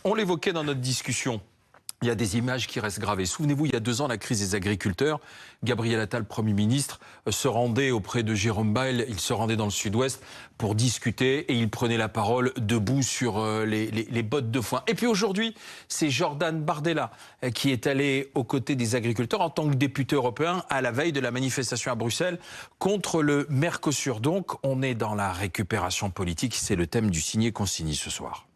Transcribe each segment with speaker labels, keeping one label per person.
Speaker 1: On l'évoquait dans notre discussion. Il y a des images qui restent gravées. Souvenez-vous, il y a 2 ans, la crise des agriculteurs. Gabriel Attal, Premier ministre, se rendait auprès de Jérôme Bail. Il se rendait dans le sud-ouest pour discuter et il prenait la parole debout sur les bottes de foin. Et puis aujourd'hui, c'est Jordan Bardella qui est allé aux côtés des agriculteurs en tant que député européen à la veille de la manifestation à Bruxelles contre le Mercosur. Donc, on est dans la récupération politique. C'est le thème du signé-consigné ce soir.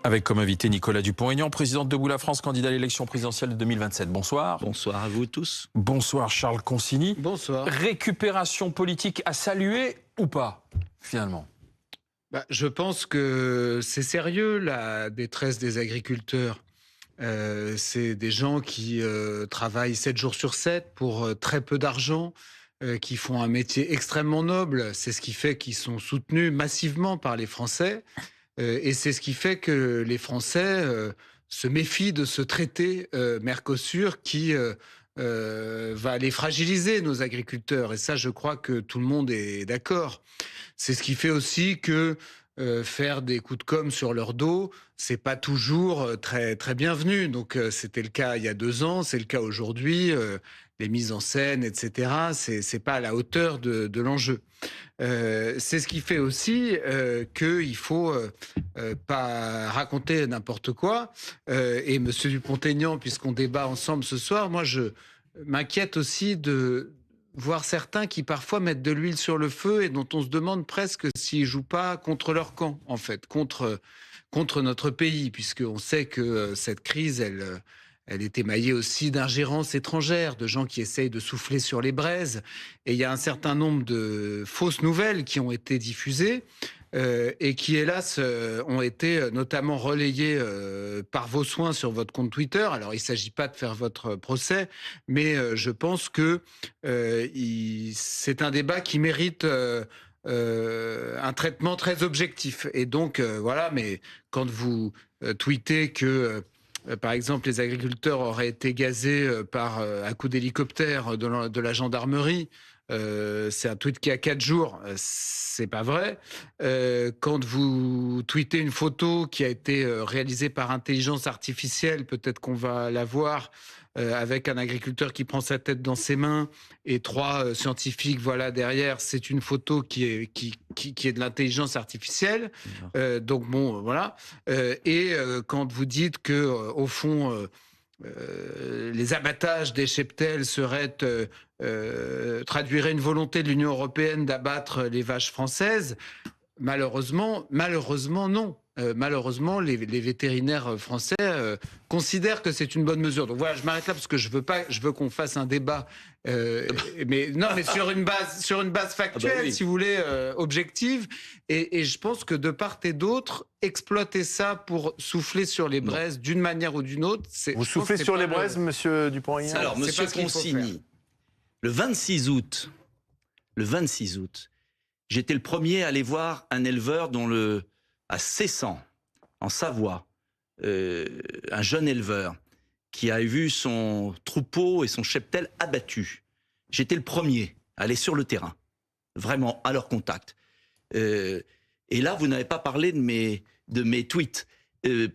Speaker 1: Avec comme invité Nicolas Dupont-Aignan, président de Debout la France, candidat à l'élection présidentielle de 2027. Bonsoir.
Speaker 2: Bonsoir à vous tous.
Speaker 1: Bonsoir Charles Consigny.
Speaker 3: Bonsoir.
Speaker 1: Récupération politique à saluer ou pas, finalement?
Speaker 3: Je pense que c'est sérieux, la détresse des agriculteurs. C'est des gens qui travaillent 7 jours sur 7 pour très peu d'argent, qui font un métier extrêmement noble. C'est ce qui fait qu'ils sont soutenus massivement par les Français. Et c'est ce qui fait que les Français se méfient de ce traité Mercosur qui va aller fragiliser nos agriculteurs. Et ça, je crois que tout le monde est d'accord. C'est ce qui fait aussi que faire des coups de com' sur leur dos, c'est pas toujours très, très bienvenu. Donc c'était le cas il y a 2 ans, c'est le cas aujourd'hui. Les mises en scène, etc., c'est pas à la hauteur de l'enjeu. C'est ce qui fait aussi qu'il faut pas raconter n'importe quoi. Et Monsieur Dupont-Aignan, puisqu'on débat ensemble ce soir, moi je m'inquiète aussi de voir certains qui parfois mettent de l'huile sur le feu et dont on se demande presque s'ils jouent pas contre leur camp, en fait, contre notre pays, puisqu'on sait que cette crise, elle est émaillée aussi d'ingérences étrangères, de gens qui essayent de souffler sur les braises. Et il y a un certain nombre de fausses nouvelles qui ont été diffusées et qui, hélas, ont été notamment relayées par vos soins sur votre compte Twitter. Alors, il ne s'agit pas de faire votre procès, mais je pense que c'est un débat qui mérite un traitement très objectif. Et donc, voilà, mais quand vous tweetez que... par exemple, les agriculteurs auraient été gazés à coups d'hélicoptère de la gendarmerie. C'est un tweet qui a 4 jours. C'est pas vrai. Quand vous tweetez une photo qui a été réalisée par intelligence artificielle, peut-être qu'on va la voir, avec un agriculteur qui prend sa tête dans ses mains et 3 scientifiques, voilà, derrière. C'est une photo qui est de l'intelligence artificielle. Donc bon, voilà. Quand vous dites que, au fond, les abattages des cheptels traduiraient une volonté de l'Union européenne d'abattre les vaches françaises, malheureusement, non. Malheureusement, les vétérinaires français considèrent que c'est une bonne mesure. Donc voilà, je m'arrête là parce que je veux qu'on fasse un débat, mais sur une base factuelle,
Speaker 2: oui.
Speaker 3: si vous voulez, objective. Et je pense que de part et d'autre, exploiter ça pour souffler sur les braises d'une manière ou d'une autre,
Speaker 4: Vous soufflez sur les braises, Monsieur Dupont-Aignan?
Speaker 2: Alors,
Speaker 3: c'est
Speaker 2: Monsieur
Speaker 3: pas ce qu'il faut
Speaker 2: Consigny, le 26 août, j'étais le premier à aller voir un éleveur à Cessan, en Savoie, un jeune éleveur qui a vu son troupeau et son cheptel abattus. J'étais le premier à aller sur le terrain, vraiment à leur contact. Et là, vous n'avez pas parlé de mes tweets,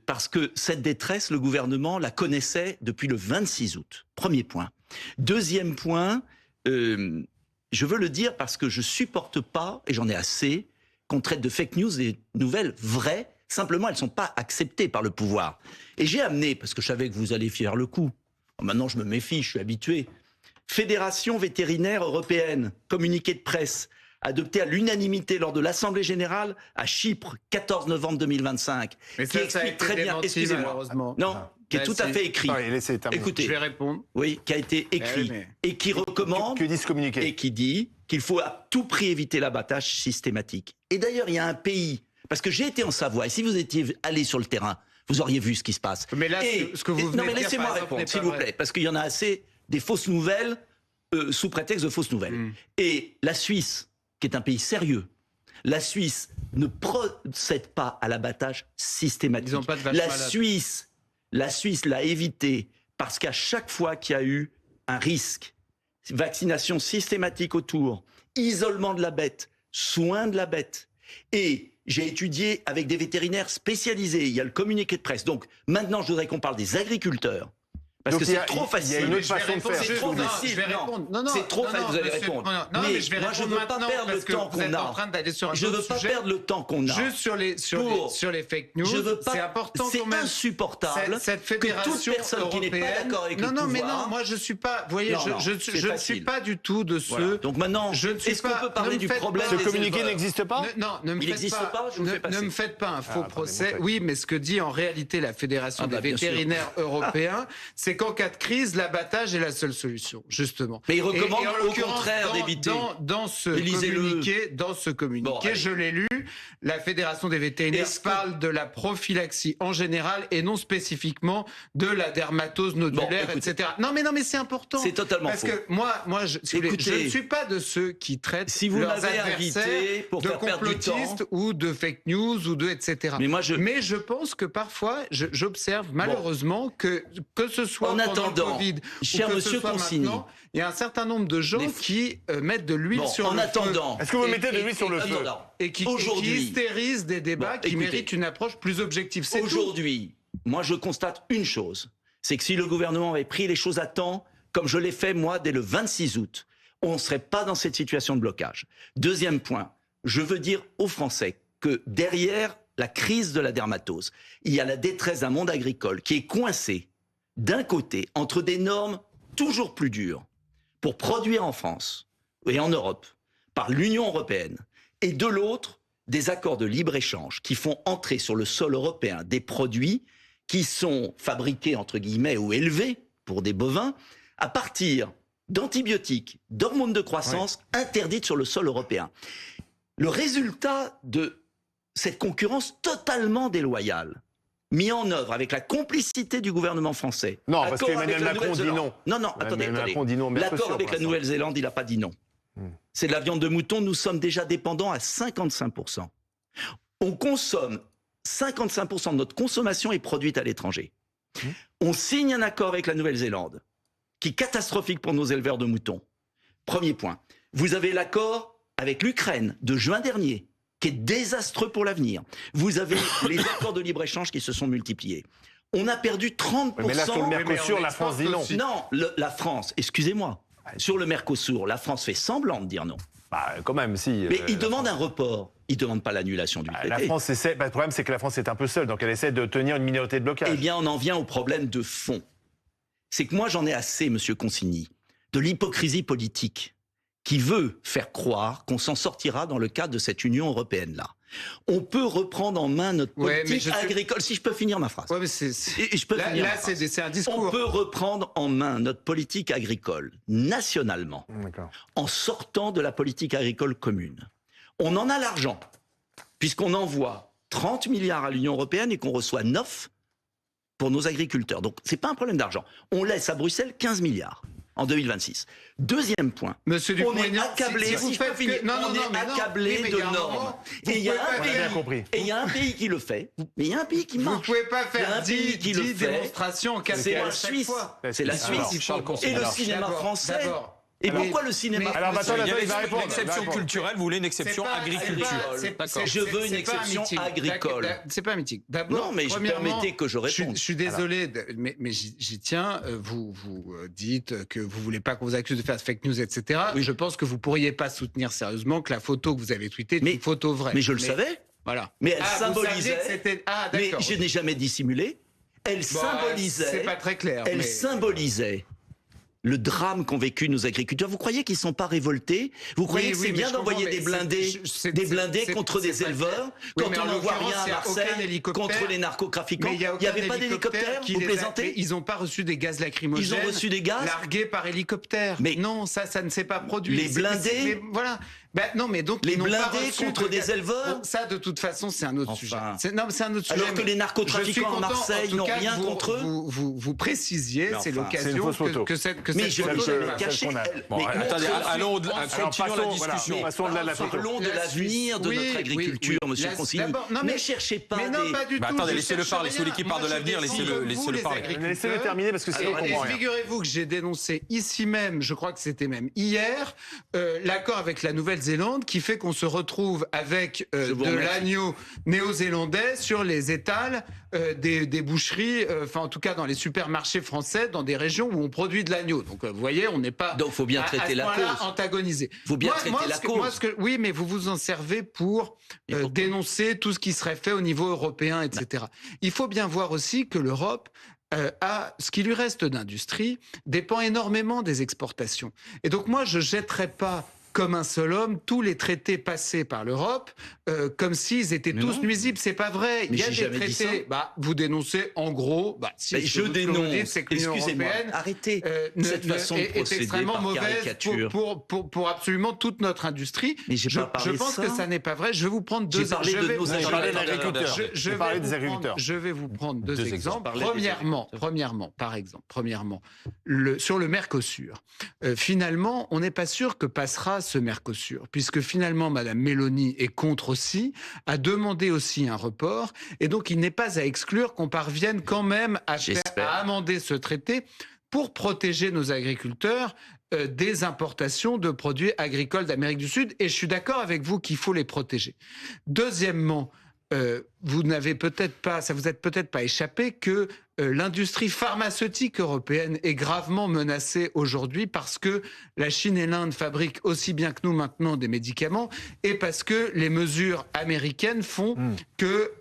Speaker 2: parce que cette détresse, le gouvernement la connaissait depuis le 26 août. Premier point. Deuxième point, je veux le dire parce que je supporte pas, et j'en ai assez, qu'on traite de fake news des nouvelles vraies. Simplement, elles ne sont pas acceptées par le pouvoir. Et j'ai amené, parce que je savais que vous alliez faire le coup, maintenant je me méfie, je suis habitué, Fédération vétérinaire européenne, communiqué de presse, adopté à l'unanimité lors de l'Assemblée générale à Chypre, 14 novembre 2025,
Speaker 3: Mais
Speaker 2: qui explique très bien, excusez-moi, qui est tout à fait écrit. Écoutez,
Speaker 3: je vais répondre.
Speaker 2: Oui, qui a été écrit et qui recommande
Speaker 4: Que dit ce communiqué?
Speaker 2: et qui dit qu'il faut à tout prix éviter l'abattage systématique. Et d'ailleurs, il y a un pays, parce que j'ai été en Savoie, et si vous étiez allé sur le terrain, vous auriez vu ce qui se passe.
Speaker 3: Mais là, ce que vous venez
Speaker 2: non, mais
Speaker 3: de dire,
Speaker 2: laissez-moi
Speaker 3: par exemple,
Speaker 2: répondre,
Speaker 3: n'est
Speaker 2: s'il
Speaker 3: pas
Speaker 2: vous
Speaker 3: vrai.
Speaker 2: plaît, parce qu'il y en a assez des fausses nouvelles sous prétexte de fausses nouvelles. Et la Suisse, qui est un pays sérieux, la Suisse ne procède pas à l'abattage systématique.
Speaker 3: Ils n'ont pas de vaches malades.
Speaker 2: La Suisse l'a évité parce qu'à chaque fois qu'il y a eu un risque, vaccination systématique autour, isolement de la bête, soin de la bête, Et j'ai étudié avec des vétérinaires spécialisés. Il y a le communiqué de presse. Donc maintenant, je voudrais qu'on parle des agriculteurs. Parce que c'est trop facile.
Speaker 4: Il y a une autre façon de faire.
Speaker 2: C'est trop facile.
Speaker 3: Je vais répondre. Non,
Speaker 2: c'est trop facile, vous allez répondre.
Speaker 3: Non, mais je vais
Speaker 2: moi, je ne
Speaker 3: répondre
Speaker 2: veux pas
Speaker 3: maintenant
Speaker 2: perdre le
Speaker 3: parce que
Speaker 2: temps
Speaker 3: vous êtes
Speaker 2: qu'on
Speaker 3: en
Speaker 2: a.
Speaker 3: train d'aller sur un
Speaker 2: Je ne
Speaker 3: autre
Speaker 2: veux pas
Speaker 3: sujet.
Speaker 2: perdre le temps qu'on a.
Speaker 3: Juste sur les fake news,
Speaker 2: Je veux pas.
Speaker 3: c'est important
Speaker 2: C'est
Speaker 3: quand même.
Speaker 2: insupportable
Speaker 3: Cette
Speaker 2: que
Speaker 3: fédération
Speaker 2: toute personne qui n'est pas
Speaker 3: européenne-
Speaker 2: d'accord avec
Speaker 3: non,
Speaker 2: le
Speaker 3: non, mais
Speaker 2: pouvoir.
Speaker 3: non, moi je suis pas. Vous voyez,
Speaker 2: Non, non,
Speaker 3: je
Speaker 2: c'est
Speaker 3: ne suis
Speaker 2: facile.
Speaker 3: pas du tout de
Speaker 2: Voilà.
Speaker 3: ceux.
Speaker 2: Donc maintenant,
Speaker 3: Je ne suis
Speaker 2: est-ce qu'on
Speaker 3: pas-
Speaker 2: peut parler
Speaker 3: ne me
Speaker 2: du
Speaker 3: faites
Speaker 2: problème
Speaker 3: pas-
Speaker 4: Ce
Speaker 2: des
Speaker 4: communiqué
Speaker 2: éleveurs
Speaker 4: n'existe pas?
Speaker 3: Non, ne me
Speaker 2: Il
Speaker 3: faites
Speaker 2: n'existe pas, je vous le fais passer.
Speaker 3: ne me faites pas un faux
Speaker 4: attendez,
Speaker 3: procès.
Speaker 4: montez.
Speaker 3: Oui, mais ce que dit en réalité la Fédération des
Speaker 2: bien sûr.
Speaker 3: vétérinaires européens, c'est qu'en cas de crise, l'abattage est la seule solution, justement.
Speaker 2: Mais ils recommandent
Speaker 3: en
Speaker 2: au
Speaker 3: l'occurrence,
Speaker 2: contraire d'éviter.
Speaker 3: Dans ce
Speaker 2: Lisez-le.
Speaker 3: communiqué,
Speaker 2: Bon, allez.
Speaker 3: je l'ai lu, la Fédération des vétérinaires
Speaker 2: Est-ce que-
Speaker 3: parle de la prophylaxie en général et non spécifiquement de la dermatose nodulaire,
Speaker 2: Bon, écoutez.
Speaker 3: etc. Non, mais c'est important.
Speaker 2: C'est totalement
Speaker 3: Parce
Speaker 2: faux.
Speaker 3: que moi, si vous voulez,
Speaker 2: Écoutez,
Speaker 3: je ne suis pas de ceux qui traitent
Speaker 2: si vous
Speaker 3: leurs
Speaker 2: m'avez
Speaker 3: adversaires
Speaker 2: invité pour
Speaker 3: de
Speaker 2: faire perdre du temps,
Speaker 3: complotistes ou de fake news ou de etc.
Speaker 2: mais moi je.
Speaker 3: Mais je pense que parfois, j'observe malheureusement que ce soit
Speaker 2: En
Speaker 3: pendant
Speaker 2: attendant,
Speaker 3: le Covid
Speaker 2: cher
Speaker 3: ou que
Speaker 2: monsieur
Speaker 3: ce soit
Speaker 2: Consigny,
Speaker 3: maintenant, il y a un certain nombre de gens
Speaker 2: Les-
Speaker 3: qui mettent de l'huile
Speaker 2: Bon,
Speaker 3: sur
Speaker 2: en
Speaker 3: le
Speaker 2: attendant,
Speaker 4: Est-ce que vous
Speaker 3: Et-
Speaker 4: mettez de
Speaker 3: et-
Speaker 4: l'huile sur le
Speaker 3: et-
Speaker 4: feu?
Speaker 3: et qui
Speaker 2: Aujourd'hui-
Speaker 3: hystérisent des débats
Speaker 2: Bon,
Speaker 3: qui
Speaker 2: écoutez.
Speaker 3: méritent une approche plus objective. C'est tout.
Speaker 2: Aujourd'hui, moi je constate une chose, c'est que si le gouvernement avait pris les choses à temps, comme je l'ai fait moi dès le 26 août, on ne serait pas dans cette situation de blocage. Deuxième point, je veux dire aux Français que derrière la crise de la dermatose, il y a la détresse d'un monde agricole qui est coincé d'un côté entre des normes toujours plus dures pour produire en France et en Europe par l'Union européenne et de l'autre des accords de libre-échange qui font entrer sur le sol européen des produits qui sont fabriqués entre guillemets ou élevés pour des bovins à partir d'antibiotiques, d'hormones de croissance interdites sur le sol européen. Le résultat de cette concurrence totalement déloyale, mis en œuvre avec la complicité du gouvernement français.
Speaker 4: Non, parce
Speaker 2: Accord avec
Speaker 4: qu'Emmanuel
Speaker 2: la
Speaker 4: Macron dit
Speaker 2: Nouvelle-Zélande.
Speaker 4: non.
Speaker 2: Non, attendez.
Speaker 4: Emmanuel Macron dit non au Mercosur,
Speaker 2: L'accord avec
Speaker 4: pour
Speaker 2: la
Speaker 4: l'instant.
Speaker 2: Nouvelle-Zélande, il n'a pas dit non. C'est de la viande de mouton, nous sommes déjà dépendants à 55%. On consomme 55% de notre consommation est produite à l'étranger. On signe un accord avec la Nouvelle-Zélande qui est catastrophique pour nos éleveurs de moutons. Premier point. Vous avez l'accord avec l'Ukraine de juin dernier qui est désastreux pour l'avenir. Vous avez les accords de libre-échange qui se sont multipliés. On a perdu 30%.
Speaker 4: Mais là, sur le Mercosur,
Speaker 3: on
Speaker 4: la France dit non.
Speaker 3: exporte aussi.
Speaker 2: Non, la France, excusez-moi, sur le Mercosur, la France fait semblant de dire non.
Speaker 4: Bah, quand même, si.
Speaker 2: Mais il demande un report, il ne demande pas l'annulation du traité.
Speaker 4: La France essaie. Bah, le problème, c'est que la France est un peu seule, donc elle essaie de tenir une minorité de blocage.
Speaker 2: Eh bien, on en vient au problème de fond. C'est que moi, j'en ai assez, monsieur Consigny, de l'hypocrisie politique qui veut faire croire qu'on s'en sortira dans le cadre de cette Union européenne-là. On peut reprendre en main notre
Speaker 3: Ouais, mais
Speaker 2: politique
Speaker 3: je suis-
Speaker 2: agricole. Si je peux finir ma phrase.
Speaker 3: Ouais, mais
Speaker 2: Et je peux finir ma
Speaker 3: là
Speaker 2: phrase.
Speaker 3: c'est un
Speaker 2: On
Speaker 3: discours.
Speaker 2: peut reprendre en main notre politique agricole nationalement
Speaker 4: D'accord.
Speaker 2: en sortant de la politique agricole commune. On en a l'argent, puisqu'on envoie 30 milliards à l'Union européenne et qu'on reçoit 9 pour nos agriculteurs. Donc, ce n'est pas un problème d'argent. On laisse à Bruxelles 15 milliards en 2026. Deuxième point.
Speaker 3: Monsieur
Speaker 2: On est
Speaker 3: Dupont-Aignan,
Speaker 2: accablé,
Speaker 3: si vous
Speaker 2: si je peux
Speaker 3: faites
Speaker 2: finir,
Speaker 3: que- non,
Speaker 2: on
Speaker 3: non,
Speaker 2: est
Speaker 3: non, mais non.
Speaker 2: accablé
Speaker 3: Oui, mais
Speaker 2: de
Speaker 3: il y a un
Speaker 2: normes.
Speaker 3: moment, vous
Speaker 2: Et il y a
Speaker 3: pouvez
Speaker 2: un
Speaker 3: pas
Speaker 4: On a bien
Speaker 2: pays,
Speaker 4: compris.
Speaker 2: et il y a un pays qui le fait, mais il y a un pays qui
Speaker 3: Vous
Speaker 2: marche.
Speaker 3: ne pouvez pas
Speaker 2: Il y a
Speaker 3: faire
Speaker 2: un pays
Speaker 3: 10
Speaker 2: qui le fait.
Speaker 3: démonstrations en
Speaker 2: C'est la
Speaker 3: chaque
Speaker 2: Suisse.
Speaker 3: fois.
Speaker 2: C'est la
Speaker 4: Alors,
Speaker 2: Suisse.
Speaker 1: Charles Consigny.
Speaker 2: Et le
Speaker 1: Alors,
Speaker 2: cinéma
Speaker 3: D'abord,
Speaker 2: français.
Speaker 3: d'abord.
Speaker 2: Et
Speaker 3: Alors,
Speaker 2: pourquoi le cinéma
Speaker 3: mais-
Speaker 4: Alors,
Speaker 2: français
Speaker 4: attends,
Speaker 1: Il y avait
Speaker 4: il va répondre.
Speaker 1: une exception culturelle, vous voulez une exception agricole.
Speaker 2: Je veux une exception agricole.
Speaker 3: C'est pas mythique. D'abord,
Speaker 2: Non, mais je
Speaker 3: premièrement,
Speaker 2: permettez que je réponde.
Speaker 3: Je suis désolé, mais j'y tiens. Vous dites que vous voulez pas qu'on vous accuse de faire fake news, etc.
Speaker 2: Oui.
Speaker 3: Je pense que vous pourriez pas soutenir sérieusement que la photo que vous avez tweetée est
Speaker 2: Mais-
Speaker 3: une photo vraie.
Speaker 2: Mais je le savais.
Speaker 3: Voilà.
Speaker 2: Mais elle
Speaker 3: Vous saviez
Speaker 2: symbolisait.
Speaker 3: que c'était. Ah,
Speaker 2: Mais
Speaker 3: d'accord.
Speaker 2: je n'ai jamais dissimulé. Elle
Speaker 3: Bon,
Speaker 2: symbolisait.
Speaker 3: C'est pas très clair.
Speaker 2: Elle
Speaker 3: mais-
Speaker 2: symbolisait le drame qu'ont vécu nos agriculteurs. Vous croyez qu'ils ne sont pas révoltés? Vous croyez
Speaker 3: Oui,
Speaker 2: que
Speaker 3: oui,
Speaker 2: c'est
Speaker 3: mais
Speaker 2: bien
Speaker 3: je
Speaker 2: d'envoyer
Speaker 3: comprends,
Speaker 2: des
Speaker 3: mais
Speaker 2: blindés,
Speaker 3: c'est-
Speaker 2: des blindés
Speaker 3: c'est-
Speaker 2: contre
Speaker 3: c'est
Speaker 2: des
Speaker 3: pas
Speaker 2: éleveurs
Speaker 3: clair. Oui,
Speaker 2: quand
Speaker 3: mais
Speaker 2: on
Speaker 3: en
Speaker 2: ne voit
Speaker 3: l'occurrence,
Speaker 2: rien à
Speaker 3: il y a
Speaker 2: Marseille
Speaker 3: aucun hélicoptère.
Speaker 2: contre les narcotrafiquants?
Speaker 3: Mais
Speaker 2: Il n'y avait pas d'hélicoptère?
Speaker 3: qui
Speaker 2: Vous
Speaker 3: les a-
Speaker 2: plaisantez?
Speaker 3: mais ils n'ont pas reçu des gaz lacrymogènes.
Speaker 2: Ils ont reçu des gaz?
Speaker 3: largués par hélicoptère.
Speaker 2: Mais
Speaker 3: non, ça ne s'est pas produit.
Speaker 2: les blindés?
Speaker 3: Mais voilà. Ben non, mais donc
Speaker 2: Les
Speaker 3: ils n'ont pas
Speaker 2: blindés
Speaker 3: reçu
Speaker 2: contre
Speaker 3: de
Speaker 2: des
Speaker 3: gaz.
Speaker 2: éleveurs?
Speaker 3: Bon, ça, de toute façon, c'est un autre
Speaker 2: Enfin.
Speaker 3: sujet. Non, mais c'est un autre sujet.
Speaker 2: Alors que
Speaker 3: mais
Speaker 2: les narcotrafiquants
Speaker 3: je suis
Speaker 2: à
Speaker 3: content,
Speaker 2: Marseille
Speaker 3: en tout
Speaker 2: n'ont
Speaker 3: cas,
Speaker 2: rien
Speaker 3: vous-
Speaker 2: contre eux?
Speaker 3: Vous précisiez,
Speaker 2: Mais
Speaker 3: c'est
Speaker 2: enfin,
Speaker 4: c'est une
Speaker 3: l'occasion
Speaker 4: fausse photo.
Speaker 3: que cette
Speaker 2: Mais je
Speaker 3: photo
Speaker 2: n'ai
Speaker 3: n'est
Speaker 2: jamais
Speaker 3: pas-
Speaker 2: caché.
Speaker 4: qu'on a.
Speaker 1: Bon,
Speaker 2: Mais
Speaker 1: attendez,
Speaker 2: montrez-
Speaker 1: allons
Speaker 4: Alors,
Speaker 1: continuons la
Speaker 4: passons, voilà,
Speaker 1: discussion.
Speaker 4: passons de là de la photo.
Speaker 2: Parlons de
Speaker 3: La
Speaker 2: l'avenir de
Speaker 3: Suisse.
Speaker 2: notre
Speaker 3: Oui,
Speaker 2: agriculture,
Speaker 3: oui.
Speaker 2: monsieur
Speaker 3: La-
Speaker 2: Consigny.
Speaker 3: d'abord, non,
Speaker 2: Ne
Speaker 3: mais-
Speaker 2: cherchez pas
Speaker 3: Mais non,
Speaker 2: des...
Speaker 3: pas du
Speaker 1: Bah,
Speaker 3: tout.
Speaker 1: attendez,
Speaker 3: je
Speaker 1: laissez-le
Speaker 3: cherche
Speaker 1: parler,
Speaker 3: rien.
Speaker 1: celui qui parle de
Speaker 3: Moi, je
Speaker 1: l'avenir,
Speaker 3: défends
Speaker 1: laissez-le-
Speaker 3: comme
Speaker 1: laissez-le
Speaker 3: vous, les
Speaker 1: parler.
Speaker 3: agriculteurs.
Speaker 4: Laissez-le terminer parce que sinon on
Speaker 3: Et
Speaker 4: comprend rien.
Speaker 3: figurez-vous que j'ai dénoncé ici même, je crois que c'était même hier, l'accord avec la Nouvelle-Zélande Nouvelle-Zélande qui fait qu'on se retrouve avec de l'agneau néo-zélandais sur les étals des boucheries, enfin en tout cas dans les supermarchés français, dans des régions où on produit de l'agneau. Donc vous voyez, on n'est pas
Speaker 2: donc faut bien traiter la cause.
Speaker 3: Antagonisé.
Speaker 2: Faut bien traiter la cause.
Speaker 3: Oui, mais vous vous en servez pour dénoncer tout ce qui serait fait au niveau européen, etc. Il faut bien voir aussi que l'Europe ce qui lui reste d'industrie dépend énormément des exportations. Et donc moi, je jetterais pas comme un seul homme tous les traités passés par l'Europe comme s'ils étaient tous nuisibles. C'est pas vrai.
Speaker 2: Mais
Speaker 3: il y a des traités. Vous dénoncez en gros. Si
Speaker 2: je dénonce.
Speaker 3: C'est que l'Union européenne
Speaker 2: arrêtez cette façon de procéder est extrêmement mauvaise
Speaker 3: pour absolument toute notre industrie.
Speaker 2: Mais
Speaker 3: je pense que ça n'est pas vrai. Je vais vous prendre deux.
Speaker 4: Je parlais des agriculteurs.
Speaker 3: Je vais vous prendre deux exemples. Premièrement, sur le Mercosur. Finalement, on n'est pas sûr que passera ce Mercosur, puisque finalement, Madame Meloni est contre aussi, a demandé aussi un report, et donc il n'est pas à exclure qu'on parvienne quand même à amender ce traité pour protéger nos agriculteurs des importations de produits agricoles d'Amérique du Sud, et je suis d'accord avec vous qu'il faut les protéger. Deuxièmement, vous n'avez peut-être pas, ça vous est peut-être pas échappé que l'industrie pharmaceutique européenne est gravement menacée aujourd'hui parce que la Chine et l'Inde fabriquent aussi bien que nous maintenant des médicaments et parce que les mesures américaines font que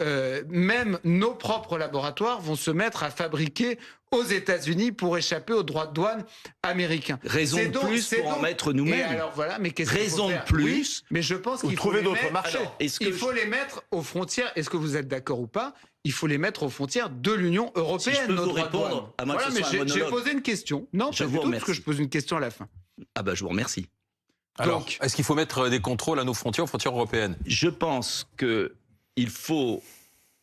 Speaker 3: même nos propres laboratoires vont se mettre à fabriquer aux États-Unis pour échapper aux droits de douane américains.
Speaker 2: Raison de plus pour en mettre nous-mêmes.
Speaker 3: Alors voilà, mais qu'est-ce
Speaker 2: raison de plus.
Speaker 3: Oui, mais je pense qu'il
Speaker 4: trouver d'autres marchés.
Speaker 3: Il faut les mettre aux frontières. Est-ce que vous êtes d'accord ou pas? Il faut les mettre aux frontières de l'Union européenne.
Speaker 2: Si je peux vous répondre, à moi
Speaker 3: voilà, mais j'ai posé une question. Non,
Speaker 2: je vous remercie.
Speaker 3: Parce que je pose une question à la fin.
Speaker 2: Ah bah je vous remercie.
Speaker 1: Alors, est-ce qu'il faut mettre des contrôles à nos frontières, aux frontières européennes?
Speaker 2: Je pense que il faut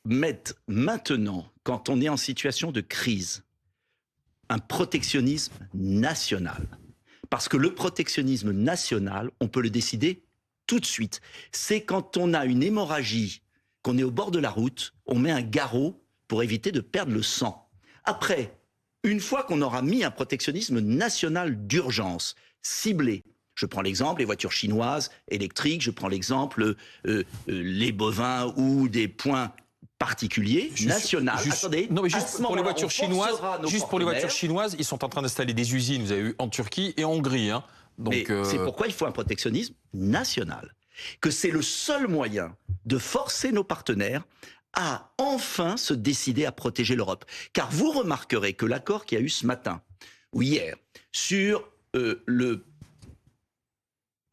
Speaker 2: mettre maintenant, quand on est en situation de crise, un protectionnisme national. Parce que le protectionnisme national, on peut le décider tout de suite. C'est quand on a une hémorragie, qu'on est au bord de la route, on met un garrot pour éviter de perdre le sang. Après, une fois qu'on aura mis un protectionnisme national d'urgence, ciblé, je prends l'exemple, les voitures chinoises électriques, je prends l'exemple, les bovins ou des points particuliers, national. Attendez,
Speaker 1: non mais juste pour les voitures chinoises, ils sont en train d'installer des usines. Vous avez vu en Turquie et en Hongrie. Hein. Donc,
Speaker 2: c'est pourquoi il faut un protectionnisme national. Que c'est le seul moyen de forcer nos partenaires à enfin se décider à protéger l'Europe. Car vous remarquerez que l'accord qu'il y a eu ce matin ou hier sur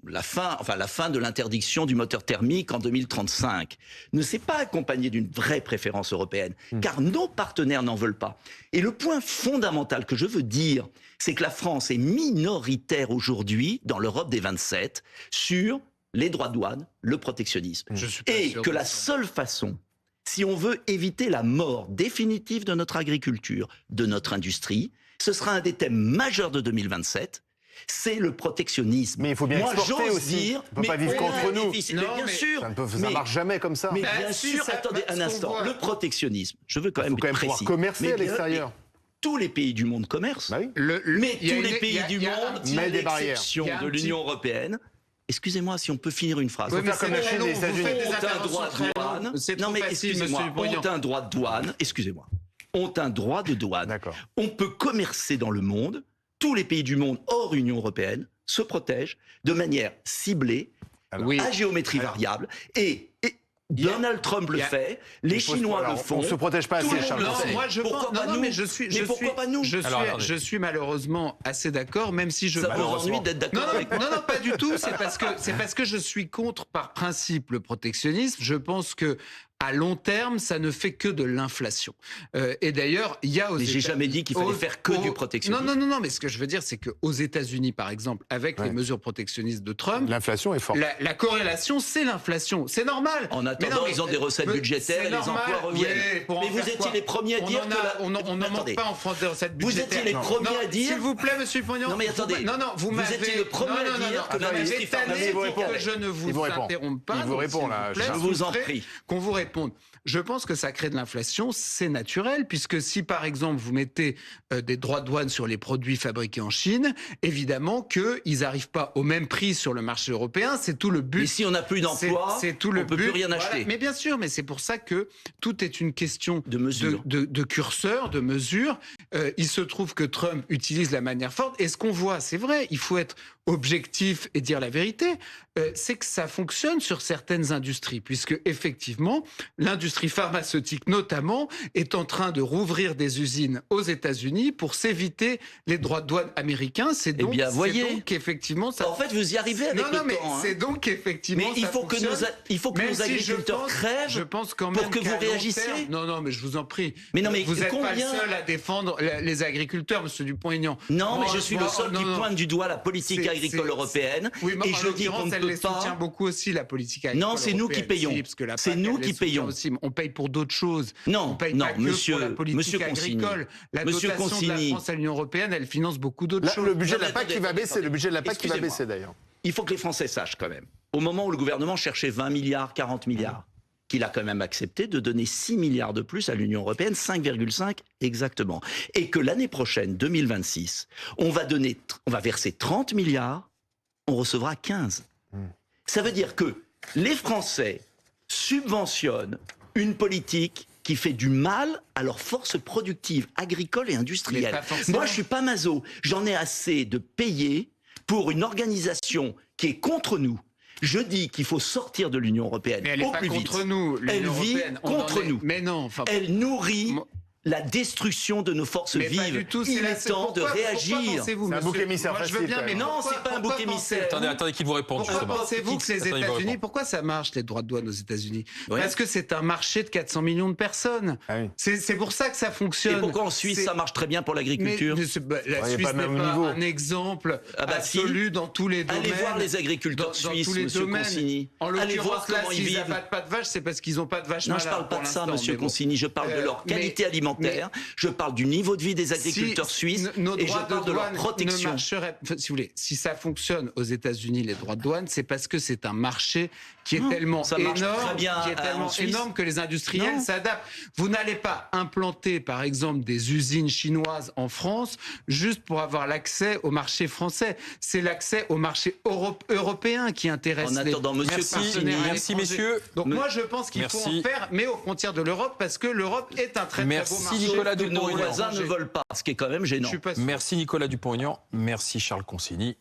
Speaker 2: la fin de l'interdiction du moteur thermique en 2035 ne s'est pas accompagné d'une vraie préférence européenne, car nos partenaires n'en veulent pas. Et le point fondamental que je veux dire, c'est que la France est minoritaire aujourd'hui dans l'Europe des 27 sur les droits de douane, le protectionnisme. Et que la seule façon, si on veut éviter la mort définitive de notre agriculture, de notre industrie, ce sera un des thèmes majeurs de 2027, c'est le protectionnisme.
Speaker 4: Mais il faut bien exporter aussi. On ne peut pas vivre contre nous.
Speaker 2: Bien sûr.
Speaker 4: Ça ne marche jamais comme ça.
Speaker 2: Mais bien sûr, attendez un instant. Le protectionnisme, je veux quand même être précis.
Speaker 4: Il faut pouvoir commercer à l'extérieur.
Speaker 2: Tous les pays du monde commercent.
Speaker 4: Bah oui.
Speaker 2: Mais tous les pays du monde, à l'exception de l'Union européenne. Excusez-moi, si on peut finir une phrase.
Speaker 4: Faut faire comme la Chine et les États-Unis.
Speaker 2: Ont un droit de douane. Non mais excusez-moi, ont un droit de douane. Excusez-moi. Ont un droit de douane.
Speaker 4: D'accord.
Speaker 2: On peut commercer dans le monde. Tous les pays du monde hors Union européenne se protègent de manière ciblée, à géométrie variable. Et Donald Trump le fait, les Chinois le font.
Speaker 4: On ne se protège pas assez, Charles.
Speaker 3: Moi, je pense. Non, mais pourquoi pas nous ? Je suis malheureusement assez d'accord, même si je.
Speaker 2: Ça vous ennuie d'être d'accord avec moi ?
Speaker 3: Non, pas du tout. C'est parce que je suis contre par principe le protectionnisme. Je pense que à long terme, ça ne fait que de l'inflation. Et d'ailleurs, il y a aux
Speaker 2: États-Unis... Mais j'ai jamais dit qu'il fallait faire que du protectionnisme.
Speaker 3: Non, mais ce que je veux dire, c'est qu'aux États-Unis, par exemple, avec les mesures protectionnistes de Trump...
Speaker 4: L'inflation est forte.
Speaker 3: La corrélation, c'est l'inflation. C'est normal.
Speaker 2: En attendant, ils ont des recettes budgétaires et les emplois reviennent. Mais vous étiez les premiers à dire que...
Speaker 3: On n'en manque pas en France des recettes budgétaires.
Speaker 2: Vous étiez les premiers à dire...
Speaker 3: S'il vous plaît, monsieur Pognon...
Speaker 2: Non, mais attendez.
Speaker 3: Vous
Speaker 2: étiez le premier à dire que l'industrie pharmaceutique...
Speaker 3: Je ne vous interromps pas.
Speaker 4: Il vous répond, là.
Speaker 2: Je vous en prie.
Speaker 3: Qu'on vous répète répondre. Je pense que ça crée de l'inflation, c'est naturel, puisque si par exemple vous mettez des droits de douane sur les produits fabriqués en Chine, évidemment qu'ils n'arrivent pas au même prix sur le marché européen, c'est tout le but.
Speaker 2: Et si on n'a plus d'emploi,
Speaker 3: c'est tout le
Speaker 2: on ne peut
Speaker 3: but.
Speaker 2: plus rien
Speaker 3: Voilà.
Speaker 2: acheter.
Speaker 3: Mais bien sûr, mais c'est pour ça que tout est une question
Speaker 2: De mesure.
Speaker 3: de curseur, de mesure. Il se trouve que Trump utilise la manière forte, et ce qu'on voit, c'est vrai, il faut être objectif et dire la vérité, c'est que ça fonctionne sur certaines industries, puisque effectivement, l'industrie pharmaceutique notamment est en train de rouvrir des usines aux États-Unis pour s'éviter les droits de douane américains. C'est donc,
Speaker 2: bien, voyez.
Speaker 3: c'est donc effectivement ça.
Speaker 2: En fait, vous y arrivez avec
Speaker 3: non,
Speaker 2: le
Speaker 3: mais
Speaker 2: temps. Hein.
Speaker 3: c'est donc effectivement.
Speaker 2: Mais il
Speaker 3: ça
Speaker 2: faut que
Speaker 3: fonctionne.
Speaker 2: il faut que
Speaker 3: Même
Speaker 2: nos
Speaker 3: si
Speaker 2: agriculteurs crèvent
Speaker 3: je pense quand
Speaker 2: pour
Speaker 3: même
Speaker 2: que vous
Speaker 3: qu'à long
Speaker 2: réagissiez.
Speaker 3: terme- Non, mais je vous en prie.
Speaker 2: Mais non, mais
Speaker 3: vous n'êtes pas le
Speaker 2: combien
Speaker 3: seul à défendre les agriculteurs, Monsieur Dupont-Aignan.
Speaker 2: Non, mais
Speaker 3: Moi,
Speaker 2: je suis le
Speaker 3: moi,
Speaker 2: seul
Speaker 3: non,
Speaker 2: qui
Speaker 3: non.
Speaker 2: pointe du doigt la politique
Speaker 3: C'est-
Speaker 2: agricole
Speaker 3: c'est-
Speaker 2: européenne.
Speaker 3: Oui, mais
Speaker 2: Et
Speaker 3: en
Speaker 2: je dis qu'on
Speaker 3: l'occurrence,
Speaker 2: ne
Speaker 3: elle
Speaker 2: peut
Speaker 3: les soutient
Speaker 2: pas.
Speaker 3: beaucoup aussi, la politique agricole
Speaker 2: Non, c'est nous qui
Speaker 3: européenne.
Speaker 2: payons.
Speaker 3: Si, parce que la
Speaker 2: C'est
Speaker 3: PAC,
Speaker 2: nous
Speaker 3: elle
Speaker 2: qui
Speaker 3: les soutient
Speaker 2: payons.
Speaker 3: aussi. On paye pour d'autres choses.
Speaker 2: Non,
Speaker 3: on paye
Speaker 2: non,
Speaker 3: pas que
Speaker 2: monsieur-
Speaker 3: pour la politique
Speaker 2: monsieur Consigny.
Speaker 3: agricole. La
Speaker 2: Monsieur
Speaker 3: dotation de la
Speaker 2: Consigny.
Speaker 3: France à l'Union européenne, elle finance beaucoup d'autres
Speaker 4: Là,
Speaker 3: choses.
Speaker 4: le budget
Speaker 2: Non,
Speaker 4: de la
Speaker 2: mais
Speaker 4: PAC qui va
Speaker 2: attendez,
Speaker 4: baisser. Le budget de la PAC qui va
Speaker 2: excusez-moi.
Speaker 4: baisser d'ailleurs.
Speaker 2: Il faut que les Français sachent quand même. Au moment où le gouvernement cherchait 20 milliards, 40 milliards, qu'il a quand même accepté de donner 6 milliards de plus à l'Union européenne, 5,5 exactement. Et que l'année prochaine, 2026, on va verser 30 milliards, on recevra 15. Ça veut dire que les Français subventionnent une politique qui fait du mal à leurs forces productives agricoles et
Speaker 3: Mais
Speaker 2: industrielles.
Speaker 3: pas forcément.
Speaker 2: Moi, je suis pas maso. J'en ai assez de payer pour une organisation qui est contre nous. Je dis qu'il faut sortir de l'Union européenne
Speaker 3: Mais elle n'est
Speaker 2: au
Speaker 3: pas
Speaker 2: plus
Speaker 3: contre
Speaker 2: vite.
Speaker 3: nous.
Speaker 2: Elle
Speaker 3: l'Union
Speaker 2: vit
Speaker 3: européenne, on en
Speaker 2: contre
Speaker 3: est-
Speaker 2: nous.
Speaker 3: Mais non, enfin.
Speaker 2: Elle nourrit
Speaker 3: Moi-
Speaker 2: la destruction de nos forces
Speaker 3: Mais pas
Speaker 2: vives.
Speaker 3: du tout,
Speaker 2: Il
Speaker 3: là,
Speaker 2: est temps de
Speaker 3: pourquoi
Speaker 2: réagir.
Speaker 3: pensez-vous,
Speaker 4: C'est un
Speaker 3: monsieur-
Speaker 4: bouc émissaire
Speaker 3: Moi, je veux
Speaker 4: facile,
Speaker 3: bien,
Speaker 4: quand
Speaker 3: mais
Speaker 4: même.
Speaker 2: Non,
Speaker 3: pourquoi-
Speaker 2: c'est pas un
Speaker 3: pourquoi
Speaker 2: bouc émissaire.
Speaker 3: pensez-vous-
Speaker 1: Attendez qu'il vous réponde,
Speaker 3: Pourquoi
Speaker 1: justement.
Speaker 3: pensez-vous que les
Speaker 1: Attendez, il va
Speaker 3: États-Unis,
Speaker 1: répondre.
Speaker 3: pourquoi ça marche les droits de douane aux États-Unis
Speaker 2: Oui.
Speaker 3: Parce que c'est un marché de 400 millions de personnes.
Speaker 4: Ah oui.
Speaker 3: C'est pour ça que ça
Speaker 2: Et
Speaker 3: fonctionne.
Speaker 2: pourquoi en Suisse
Speaker 3: C'est-
Speaker 2: ça marche très bien pour l'agriculture?
Speaker 3: Mais la
Speaker 4: il y a
Speaker 3: Suisse
Speaker 4: pas le
Speaker 3: n'est
Speaker 4: même
Speaker 3: pas
Speaker 4: niveau.
Speaker 3: un exemple
Speaker 2: Ah bah si.
Speaker 3: absolu dans tous les domaines.
Speaker 2: Allez voir les agriculteurs
Speaker 3: dans
Speaker 2: suisses,
Speaker 3: tous les
Speaker 2: monsieur
Speaker 3: domaines.
Speaker 2: Consigny.
Speaker 3: En
Speaker 2: Allez voir
Speaker 3: l'occurrence, là,
Speaker 2: comment ils
Speaker 3: s'ils
Speaker 2: vivent.
Speaker 3: n'abattent pas de vaches, c'est parce qu'ils n'ont pas de vaches
Speaker 2: Non,
Speaker 3: malades
Speaker 2: je parle pas
Speaker 3: pour
Speaker 2: de ça,
Speaker 3: l'instant,
Speaker 2: monsieur
Speaker 3: mais bon.
Speaker 2: Consigny. Je parle de leur
Speaker 3: mais-
Speaker 2: qualité alimentaire. Je parle du niveau de vie des agriculteurs suisses.
Speaker 3: Nos
Speaker 2: Et je
Speaker 3: droits
Speaker 2: parle de leur
Speaker 3: douane ne
Speaker 2: protection.
Speaker 3: marcheraient- enfin, si vous voulez, si ça fonctionne aux États-Unis, les droits de douane, c'est parce que c'est un marché qui est
Speaker 2: Non,
Speaker 3: tellement
Speaker 2: ça marche
Speaker 3: énorme,
Speaker 2: très bien,
Speaker 3: qui est tellement
Speaker 2: en Suisse.
Speaker 3: énorme que les industriels
Speaker 2: Non.
Speaker 3: s'adaptent. Vous n'allez pas implanter, par exemple, des usines chinoises en France juste pour avoir l'accès au marché français. C'est l'accès au marché européen qui intéresse
Speaker 2: En attendant,
Speaker 3: les
Speaker 2: monsieur
Speaker 1: Merci,
Speaker 2: Consigny,
Speaker 1: merci messieurs.
Speaker 3: Donc
Speaker 2: Me-
Speaker 3: moi, je pense qu'il faut
Speaker 1: Merci.
Speaker 3: en faire, mais aux frontières de l'Europe, parce que l'Europe est un très
Speaker 1: Merci,
Speaker 3: très beau marché.
Speaker 1: Nicolas
Speaker 2: que nos
Speaker 1: Dupont-Aignan.
Speaker 2: voisins ne veulent pas, ce qui est quand même
Speaker 3: Je
Speaker 2: gênant.
Speaker 3: suis pas sûr.
Speaker 1: Merci Nicolas Dupont-Aignan, merci Charles Consigny.